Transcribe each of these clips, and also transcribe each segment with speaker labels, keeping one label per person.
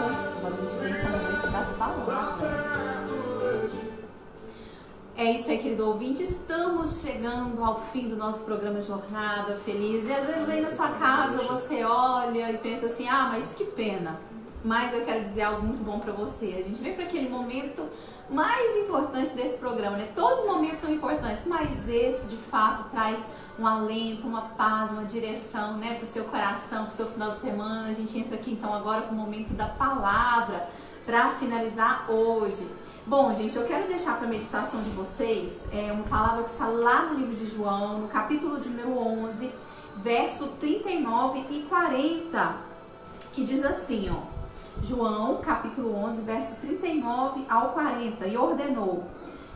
Speaker 1: Agora a gente vem para o momento da palavra. É isso aí, querido ouvinte, estamos chegando ao fim do nosso programa Jornada Feliz. E às vezes aí na sua casa você olha e pensa assim, mas que pena. Mas eu quero dizer algo muito bom para você. A gente vem para aquele momento mais importante desse programa, né? Todos os momentos são importantes, mas esse de fato traz um alento, uma paz, uma direção, né, para o seu coração, para o seu final de semana. A gente entra aqui então agora com o momento da palavra para finalizar hoje. Bom, gente, eu quero deixar para a meditação de vocês uma palavra que está lá no livro de João, no capítulo de número 11, verso 39 e 40, que diz assim, João, capítulo 11, verso 39 ao 40, e ordenou: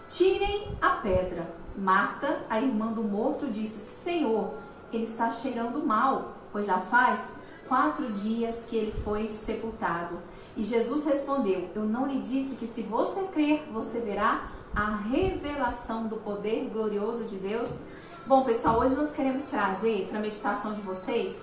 Speaker 1: tirem a pedra. Marta, a irmã do morto, disse: Senhor, ele está cheirando mal, pois já faz 4 dias que ele foi sepultado. E Jesus respondeu: eu não lhe disse que se você crer, você verá a revelação do poder glorioso de Deus? Bom, pessoal, hoje nós queremos trazer para a meditação de vocês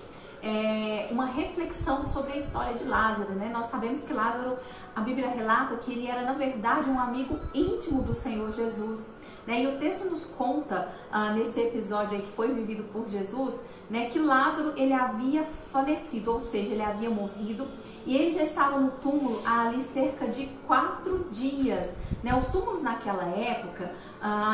Speaker 1: uma reflexão sobre a história de Lázaro, né? Nós sabemos que Lázaro, a Bíblia relata que ele era, na verdade, um amigo íntimo do Senhor Jesus, né? E o texto nos conta, nesse episódio aí que foi vivido por Jesus, né, que Lázaro, ele havia falecido, ou seja, ele havia morrido, e ele já estava no túmulo há ali cerca de 4 dias, né? Os túmulos naquela época,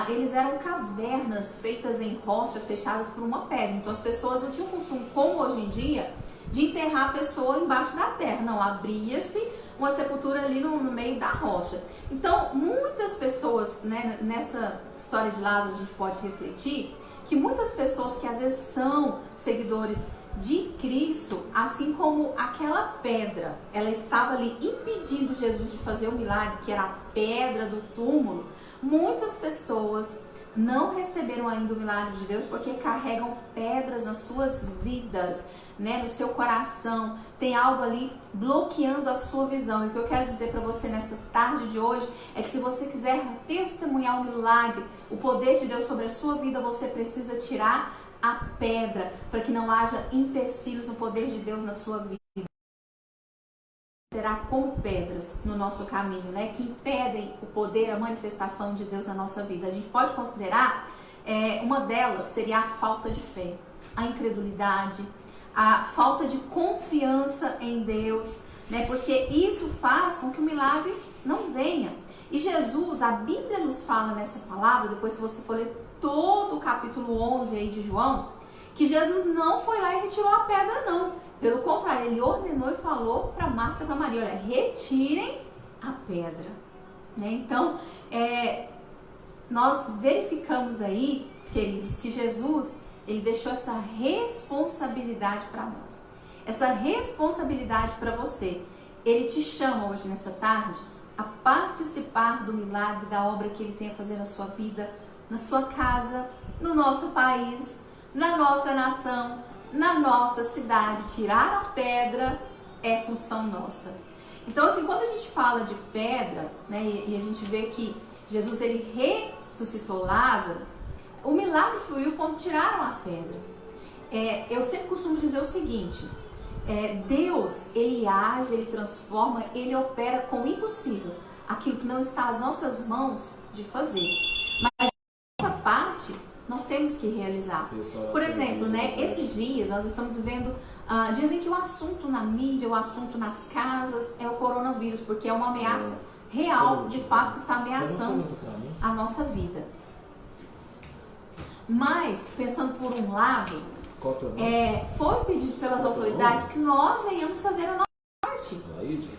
Speaker 1: eles eram cavernas feitas em rocha, fechadas por uma pedra. Então as pessoas não tinham costume, como hoje em dia, de enterrar a pessoa embaixo da terra. Não, abria-se uma sepultura ali no meio da rocha. Então muitas pessoas, né, nessa história de Lázaro a gente pode refletir que muitas pessoas que às vezes são seguidores de Cristo, assim como aquela pedra, ela estava ali impedindo Jesus de fazer o milagre, que era a pedra do túmulo, muitas pessoas não receberam ainda o milagre de Deus porque carregam pedras nas suas vidas, né, no seu coração. Tem algo ali bloqueando a sua visão. E o que eu quero dizer para você nessa tarde de hoje é que se você quiser testemunhar o milagre, o poder de Deus sobre a sua vida, você precisa tirar a pedra, para que não haja empecilhos no poder de Deus na sua vida. Será como pedras no nosso caminho, né, que impedem o poder, a manifestação de Deus na nossa vida. A gente pode considerar, uma delas seria a falta de fé, a incredulidade, a falta de confiança em Deus, né, porque isso faz com que o milagre não venha. E Jesus, a Bíblia nos fala nessa palavra, depois se você for ler todo o capítulo 11 aí de João, que Jesus não foi lá e retirou a pedra, não. Pelo contrário, ele ordenou e falou para Marta e para Maria: olha, retirem a pedra, né? Então, nós verificamos aí, queridos, que Jesus, ele deixou essa responsabilidade para nós, essa responsabilidade para você. Ele te chama hoje, nessa tarde, a participar do milagre, da obra que ele tem a fazer na sua vida, na sua casa, no nosso país, na nossa nação, na nossa cidade. Tirar a pedra é função nossa. Então, assim, quando a gente fala de pedra, né, e a gente vê que Jesus, ele ressuscitou Lázaro, o milagre fluiu quando tiraram a pedra. Eu sempre costumo dizer o seguinte: Deus, ele age, ele transforma, ele opera com o impossível, aquilo que não está às nossas mãos de fazer. Mas essa parte nós temos que realizar. Por exemplo, né, esses dias nós estamos vivendo dias em que o assunto na mídia, o assunto nas casas é o coronavírus, porque é uma ameaça real, de fato, que está ameaçando a nossa vida. Mas, pensando por um lado, foi pedido pelas autoridades que nós venhamos fazer a nossa parte,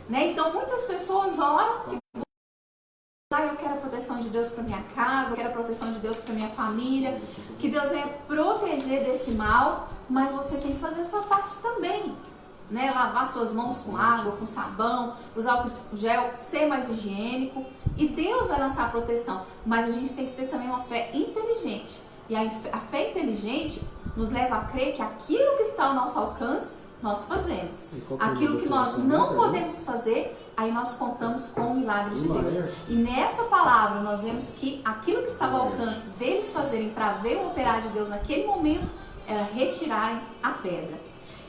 Speaker 1: né? Então muitas pessoas oram: eu quero a proteção de Deus para minha casa, eu quero a proteção de Deus para minha família, que Deus venha proteger desse mal, mas você tem que fazer a sua parte também, né? Lavar suas mãos com água, com sabão, usar álcool gel, ser mais higiênico, e Deus vai lançar a proteção, mas a gente tem que ter também uma fé inteligente. E a fé inteligente nos leva a crer que aquilo que está ao nosso alcance, nós fazemos. Aquilo que nós não podemos fazer, aí nós contamos com o milagre de Deus. E nessa palavra nós vemos que aquilo que estava ao alcance deles fazerem para ver o operar de Deus naquele momento era retirarem a pedra.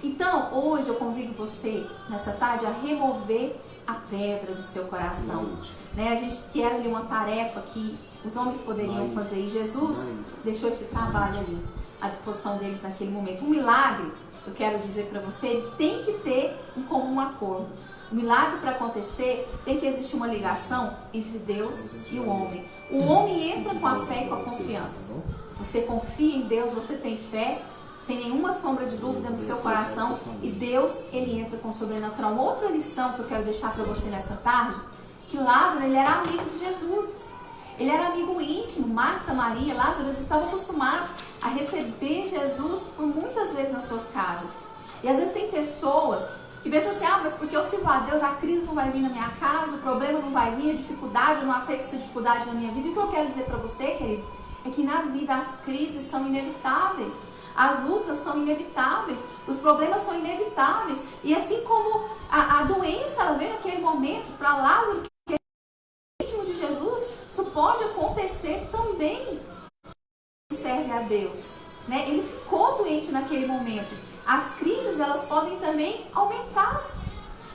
Speaker 1: Então, hoje eu convido você, nessa tarde, a remover a pedra do seu coração. Né? A gente quer ali uma tarefa que os homens poderiam fazer e Jesus deixou esse trabalho ali à disposição deles naquele momento. Um milagre, eu quero dizer para você, ele tem que ter um comum acordo. O milagre, para acontecer, tem que existir uma ligação entre Deus e o homem. O homem entra com a fé e com a confiança. Você confia em Deus, você tem fé, sem nenhuma sombra de dúvida no seu coração, e Deus, ele entra com o sobrenatural. Uma outra lição que eu quero deixar para você nessa tarde, que Lázaro, ele era amigo de Jesus. Ele era amigo íntimo. Marta, Maria, Lázaro, eles estavam acostumados a receber Jesus por muitas vezes nas suas casas. E às vezes tem pessoas que pensam assim, mas porque eu sirvo a Deus, a crise não vai vir na minha casa, o problema não vai vir, a dificuldade, eu não aceito essa dificuldade na minha vida. E o que eu quero dizer para você, querido, é que na vida as crises são inevitáveis. As lutas são inevitáveis, os problemas são inevitáveis. E assim como a doença, ela veio naquele momento para Lázaro, que é íntimo de Jesus, isso pode acontecer também. Serve a Deus, né? Ele ficou doente naquele momento. As crises, elas podem também aumentar.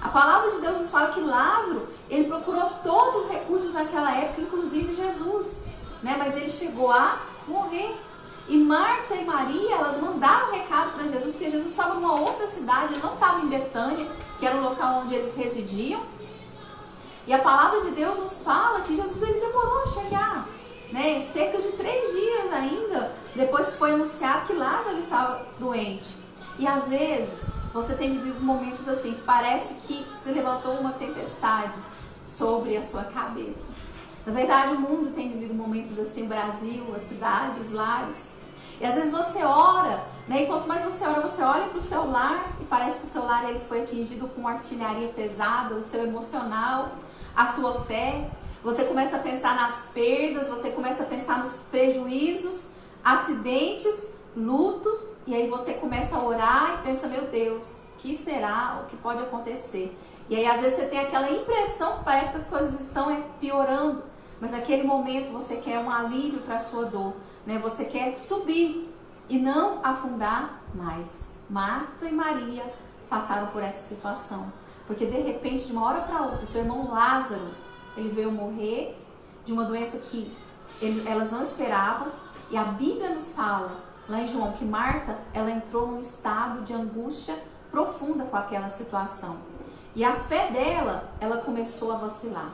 Speaker 1: A palavra de Deus nos fala que Lázaro, ele procurou todos os recursos naquela época, inclusive Jesus, né? Mas ele chegou a morrer. E Marta e Maria, elas mandaram um recado para Jesus, porque Jesus estava numa outra cidade, ele não estava em Betânia, que era o local onde eles residiam. E a palavra de Deus nos fala que Jesus, ele demorou a chegar, né? Cerca de 3 dias ainda, depois que foi anunciado que Lázaro estava doente. E às vezes, você tem vivido momentos assim, que parece que se levantou uma tempestade sobre a sua cabeça. Na verdade, o mundo tem vivido momentos assim, o Brasil, as cidades, os lares. E às vezes você ora, né? E quanto mais você ora, você olha para o seu lar e parece que o seu lar ele foi atingido com artilharia pesada, o seu emocional, a sua fé. Você começa a pensar nas perdas, você começa a pensar nos prejuízos, acidentes, luto. E aí você começa a orar e pensa, meu Deus, o que será? O que pode acontecer? E aí às vezes você tem aquela impressão que parece que as coisas estão piorando. Mas naquele momento você quer um alívio para a sua dor, né? Você quer subir e não afundar mais. Marta e Maria passaram por essa situação. Porque de repente, de uma hora para outra, seu irmão Lázaro, ele veio morrer de uma doença que elas não esperavam. E a Bíblia nos fala, lá em João, que Marta, ela entrou num estado de angústia profunda com aquela situação. E a fé dela, ela começou a vacilar.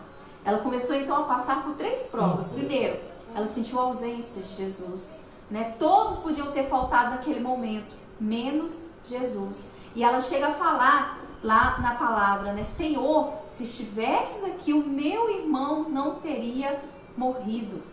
Speaker 1: Ela começou então a passar por 3 provas. Primeiro, ela sentiu a ausência de Jesus, né? Todos podiam ter faltado naquele momento, menos Jesus. E ela chega a falar lá na palavra, né? Senhor, se estivesses aqui, o meu irmão não teria morrido.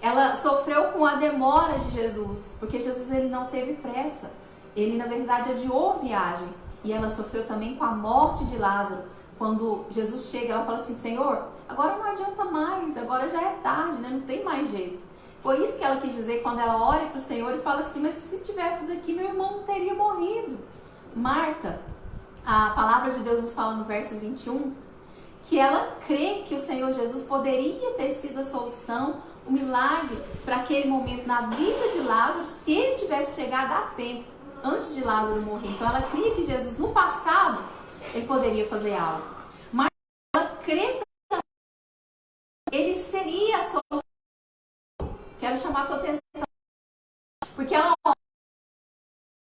Speaker 1: Ela sofreu com a demora de Jesus, porque Jesus, ele não teve pressa. Ele, na verdade, adiou a viagem. E ela sofreu também com a morte de Lázaro. Quando Jesus chega, ela fala assim, Senhor, agora não adianta mais, agora já é tarde, né? Não tem mais jeito. Foi isso que ela quis dizer quando ela olha para o Senhor e fala assim, mas se tivesses aqui, meu irmão não teria morrido. Marta, a palavra de Deus nos fala no verso 21, que ela crê que o Senhor Jesus poderia ter sido a solução, o milagre para aquele momento na vida de Lázaro, se ele tivesse chegado a tempo, antes de Lázaro morrer. Então ela cria que Jesus, no passado, ele poderia fazer algo. Mas ela crê que ele seria a solução. Quero chamar a tua atenção. Porque ela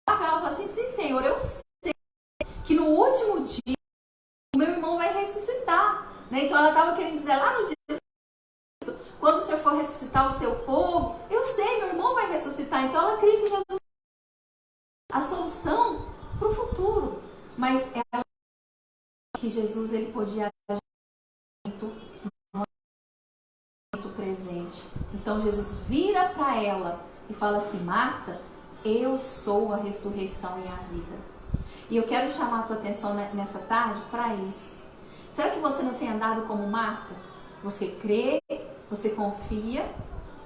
Speaker 1: fala assim, sim, Senhor, eu sei que no último dia o meu irmão vai ressuscitar. Né? Então ela estava querendo dizer lá no dia, quando o Senhor for ressuscitar o seu povo, eu sei, meu irmão vai ressuscitar. Então ela crê que Jesus a solução para o futuro. Mas ela que Jesus, ele podia agir no momento presente. Então Jesus vira para ela e fala assim, Marta, eu sou a ressurreição e a vida. E eu quero chamar a tua atenção nessa tarde para isso. Será que você não tem andado como Marta? Você crê, você confia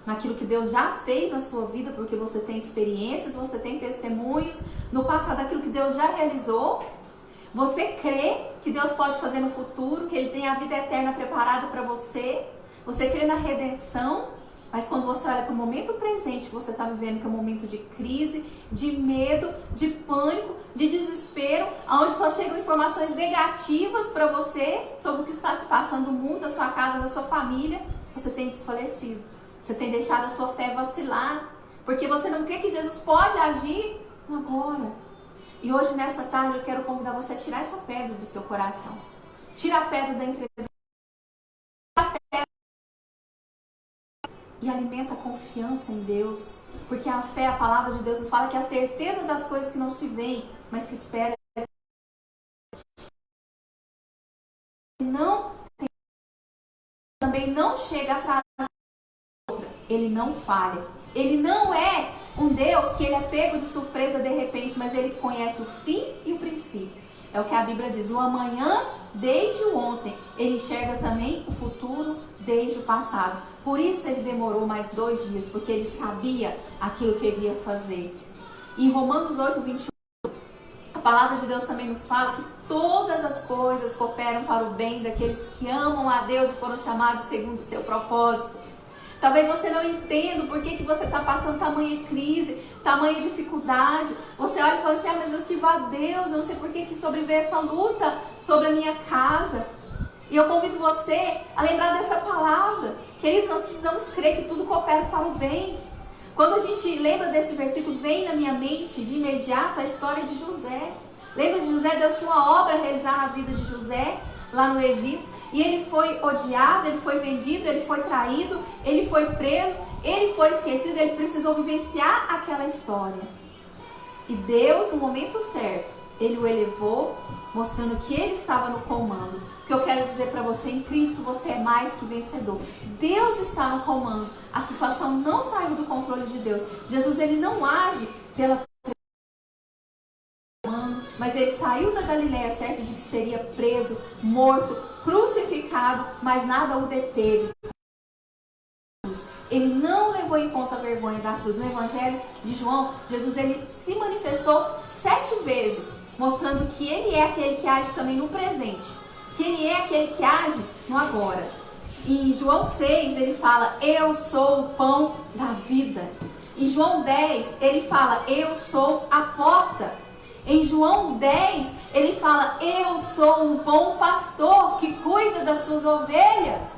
Speaker 1: naquilo que Deus já fez na sua vida, porque você tem experiências, você tem testemunhos no passado daquilo que Deus já realizou. Você crê que Deus pode fazer no futuro, que Ele tem a vida eterna preparada para você. Você crê na redenção. Mas quando você olha para o momento presente que você está vivendo, que é um momento de crise, de medo, de pânico, de desespero, onde só chegam informações negativas para você sobre o que está se passando no mundo, na sua casa, na sua família, você tem desfalecido. Você tem deixado a sua fé vacilar, porque você não crê que Jesus pode agir agora. E hoje, nessa tarde, eu quero convidar você a tirar essa pedra do seu coração. Tira a pedra da incredulidade. E alimenta a confiança em Deus. Porque a fé, a palavra de Deus nos fala que é a certeza das coisas que não se veem, mas que espera. Não, também não chega atrás da outra. Ele não falha. Ele não é um Deus que ele é pego de surpresa de repente, mas ele conhece o fim e o princípio. É o que a Bíblia diz, o amanhã desde o ontem. Ele enxerga também o futuro desde o passado. Por isso ele demorou mais 2 dias, porque ele sabia aquilo que ele ia fazer. Em Romanos 8, 21, a palavra de Deus também nos fala que todas as coisas cooperam para o bem daqueles que amam a Deus e foram chamados segundo o seu propósito. Talvez você não entenda por que você está passando tamanha crise, tamanha dificuldade. Você olha e fala assim, mas eu sirvo a Deus, eu não sei por que sobreveio essa luta sobre a minha casa. E eu convido você a lembrar dessa palavra. Queridos, nós precisamos crer que tudo coopera para o bem. Quando a gente lembra desse versículo, vem na minha mente de imediato a história de José. Lembra de José? Deus tinha uma obra a realizar na vida de José, lá no Egito. E ele foi odiado, ele foi vendido, ele foi traído, ele foi preso, ele foi esquecido, ele precisou vivenciar aquela história. E Deus, no momento certo, ele o elevou, mostrando que ele estava no comando. O que eu quero dizer para você, em Cristo você é mais que vencedor. Deus está no comando. A situação não saiu do controle de Deus. Jesus, ele não age pela mas ele saiu da Galileia certo de que seria preso, morto, crucificado, mas nada o deteve. Ele não levou em conta a vergonha da cruz. No Evangelho de João, Jesus ele se manifestou 7 vezes, mostrando que ele é aquele que age também no presente, que ele é aquele que age no agora. Em João 6, ele fala, eu sou o pão da vida. Em João 10, ele fala, eu sou a porta. Em João 10, ele fala, eu sou um bom pastor que cuida das suas ovelhas.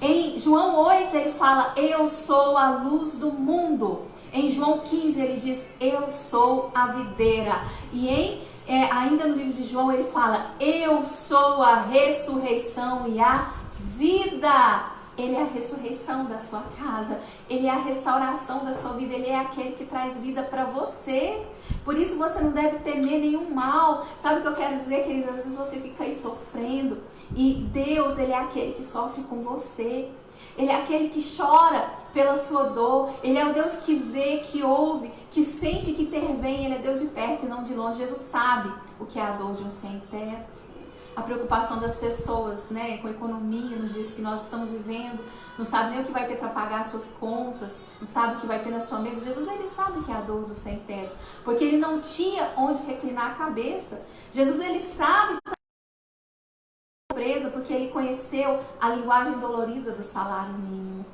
Speaker 1: Em João 8, ele fala, eu sou a luz do mundo. Em João 15, ele diz, eu sou a videira. E ainda no livro de João, ele fala, eu sou a ressurreição e a vida. Ele é a ressurreição da sua casa, ele é a restauração da sua vida, ele é aquele que traz vida para você. Por isso você não deve temer nenhum mal. Sabe o que eu quero dizer, queridos? Às vezes você fica aí sofrendo e Deus, ele é aquele que sofre com você. Ele é aquele que chora pela sua dor. Ele é o Deus que vê, que ouve, que sente, que intervém. Ele é Deus de perto e não de longe. Jesus sabe o que é a dor de um sem-teto. A preocupação das pessoas, né, com a economia nos dias que nós estamos vivendo, não sabe nem o que vai ter para pagar as suas contas, não sabe o que vai ter na sua mesa. Jesus, ele sabe que é a dor do sem-teto, porque ele não tinha onde reclinar a cabeça. Jesus, ele sabe a pobreza, porque ele conheceu a linguagem dolorida do salário mínimo.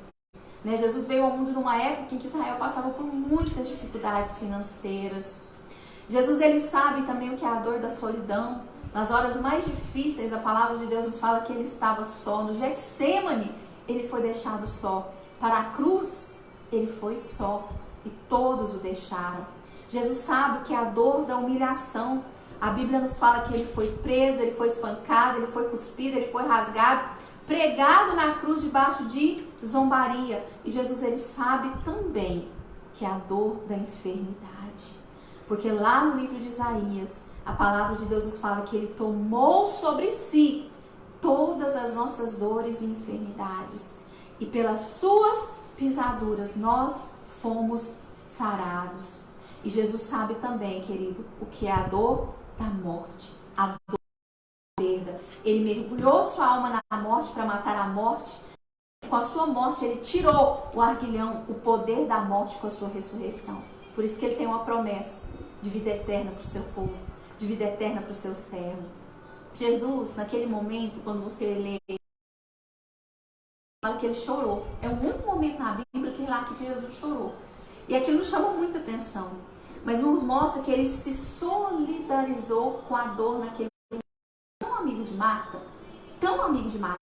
Speaker 1: Né? Jesus veio ao mundo numa época em que Israel passava por muitas dificuldades financeiras. Jesus, ele sabe também o que é a dor da solidão. Nas horas mais difíceis, a palavra de Deus nos fala que ele estava só. No Getsêmani, ele foi deixado só. Para a cruz, ele foi só. E todos o deixaram. Jesus sabe que é a dor da humilhação. A Bíblia nos fala que ele foi preso, ele foi espancado, ele foi cuspido, ele foi rasgado, pregado na cruz debaixo de zombaria. E Jesus, ele sabe também que é a dor da enfermidade. Porque lá no livro de Isaías, a palavra de Deus nos fala que ele tomou sobre si todas as nossas dores e enfermidades. E pelas suas pisaduras nós fomos sarados. E Jesus sabe também, querido, o que é a dor da morte, a dor da perda. Ele mergulhou sua alma na morte para matar a morte. Com a sua morte, ele tirou o aguilhão, o poder da morte com a sua ressurreição. Por isso que ele tem uma promessa de vida eterna para o seu povo, de vida eterna para o seu servo. Jesus, naquele momento, quando você lê fala que ele chorou. É o único momento na Bíblia que relata que Jesus chorou. E aquilo nos chama muita atenção. Mas nos mostra que ele se solidarizou com a dor naquele momento. Tão amigo de Marta, tão amigo de Maria.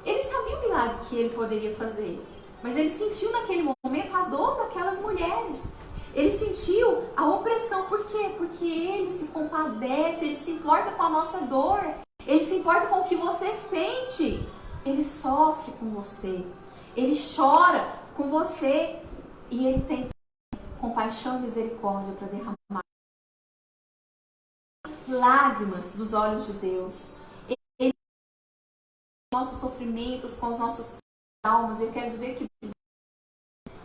Speaker 1: Ele sabia o milagre que ele poderia fazer. Mas ele sentiu naquele momento a dor daquelas mulheres. Ele sentiu a opressão. Por quê? Porque ele se compadece, ele se importa com a nossa dor. Ele se importa com o que você sente. Ele sofre com você. Ele chora com você. E ele tem compaixão e misericórdia para derramar lágrimas dos olhos de Deus. Ele com os nossos sofrimentos, com os nossos traumas. Eu quero dizer que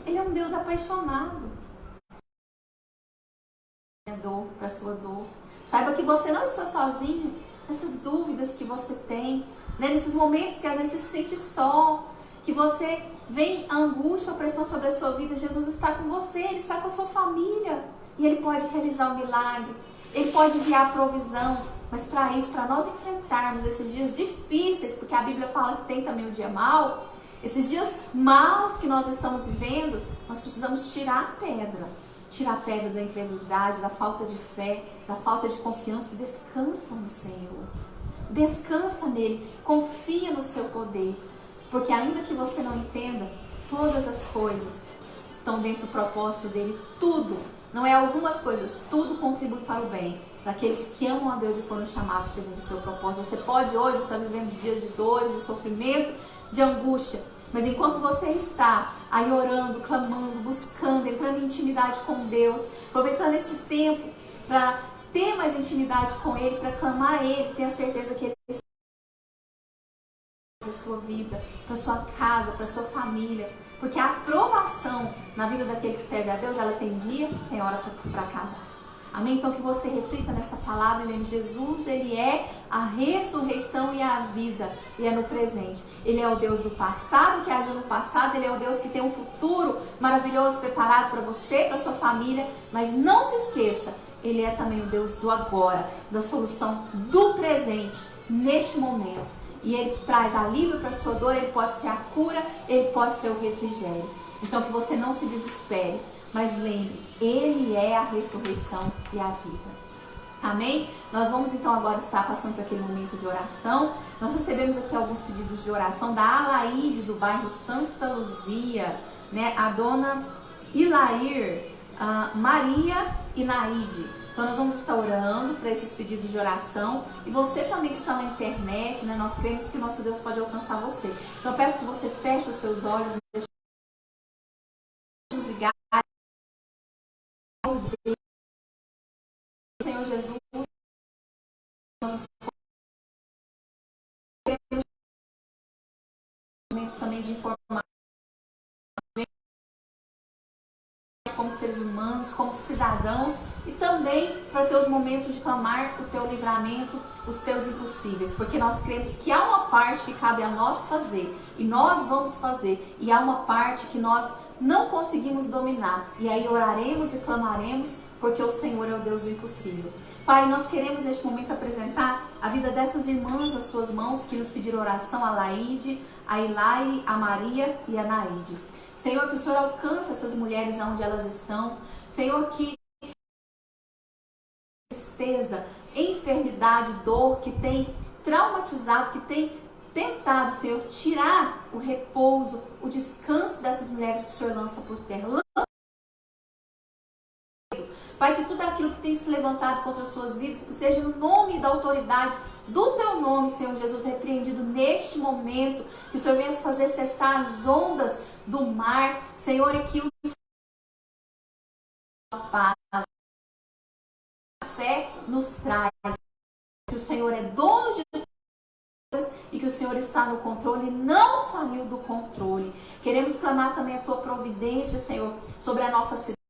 Speaker 1: ele é um Deus apaixonado. Dor para sua dor. Saiba que você não está sozinho nessas dúvidas que você tem, né? Nesses momentos que às vezes você se sente só, que você vem a angústia, a opressão sobre a sua vida. Jesus está com você, Ele está com a sua família e Ele pode realizar o milagre, Ele pode enviar a provisão. Mas para isso, para nós enfrentarmos esses dias difíceis, porque a Bíblia fala que tem também o dia mau, esses dias maus que nós estamos vivendo, nós precisamos tirar a pedra. Tira a pedra da incredulidade, da falta de fé, da falta de confiança. Descansa no Senhor. Descansa nele. Confia no seu poder. Porque ainda que você não entenda, todas as coisas estão dentro do propósito dele. Tudo. Não é algumas coisas. Tudo contribui para o bem. Daqueles que amam a Deus e foram chamados segundo o seu propósito. Você pode hoje estar vivendo dias de dores, de sofrimento, de angústia. Mas enquanto você está aí orando, clamando, buscando, entrando em intimidade com Deus, aproveitando esse tempo para ter mais intimidade com Ele, para clamar a Ele, tenha certeza que Ele está para a sua vida, para a sua casa, para a sua família. Porque a aprovação na vida daquele que serve a Deus, ela tem dia, tem hora para acabar. Amém? Então que você reflita nessa palavra, lembre, Jesus, Ele é a ressurreição e a vida, e é no presente. Ele é o Deus do passado, que agiu no passado, Ele é o Deus que tem um futuro maravilhoso preparado para você, para sua família, mas não se esqueça, Ele é também o Deus do agora, da solução do presente, neste momento. E Ele traz alívio para a sua dor, Ele pode ser a cura, Ele pode ser o refrigério. Então que você não se desespere, mas lembre, Ele é a ressurreição e a vida. Amém? Nós vamos então agora estar passando por aquele momento de oração. Nós recebemos aqui alguns pedidos de oração da Alaide, do bairro Santa Luzia, né? A dona Ilair, Maria e Naide. Então nós vamos estar orando para esses pedidos de oração. E você também que está na internet, né? Nós cremos que o nosso Deus pode alcançar você. Então eu peço que você feche os seus olhos e deixe ligar. Senhor Jesus, nós temos momentos também de informação como seres humanos, como cidadãos, e também para ter os momentos de clamar o teu livramento, os teus impossíveis, porque nós cremos que há uma parte que cabe a nós fazer, e nós vamos fazer, e há uma parte que nós não conseguimos dominar, e aí oraremos e clamaremos, porque o Senhor é o Deus do impossível. Pai, nós queremos neste momento apresentar a vida dessas irmãs às tuas mãos que nos pediram oração, a Laide, a Ilaire, a Maria e a Naide. Senhor, que o Senhor alcance essas mulheres onde elas estão. Senhor, que tristeza, enfermidade, dor que tem traumatizado, que tem tentado, Senhor, tirar o repouso, o descanso dessas mulheres que o Senhor lança por terra. Pai, que tudo aquilo que tem se levantado contra as suas vidas, que seja no nome e da autoridade do teu nome, Senhor Jesus, repreendido neste momento, que o Senhor venha fazer cessar as ondas do mar, Senhor, e que o paz, a fé nos traz, que o Senhor é dono de coisas e que o Senhor está no controle e não saiu do controle. Queremos clamar também a tua providência, Senhor, sobre a nossa cidade.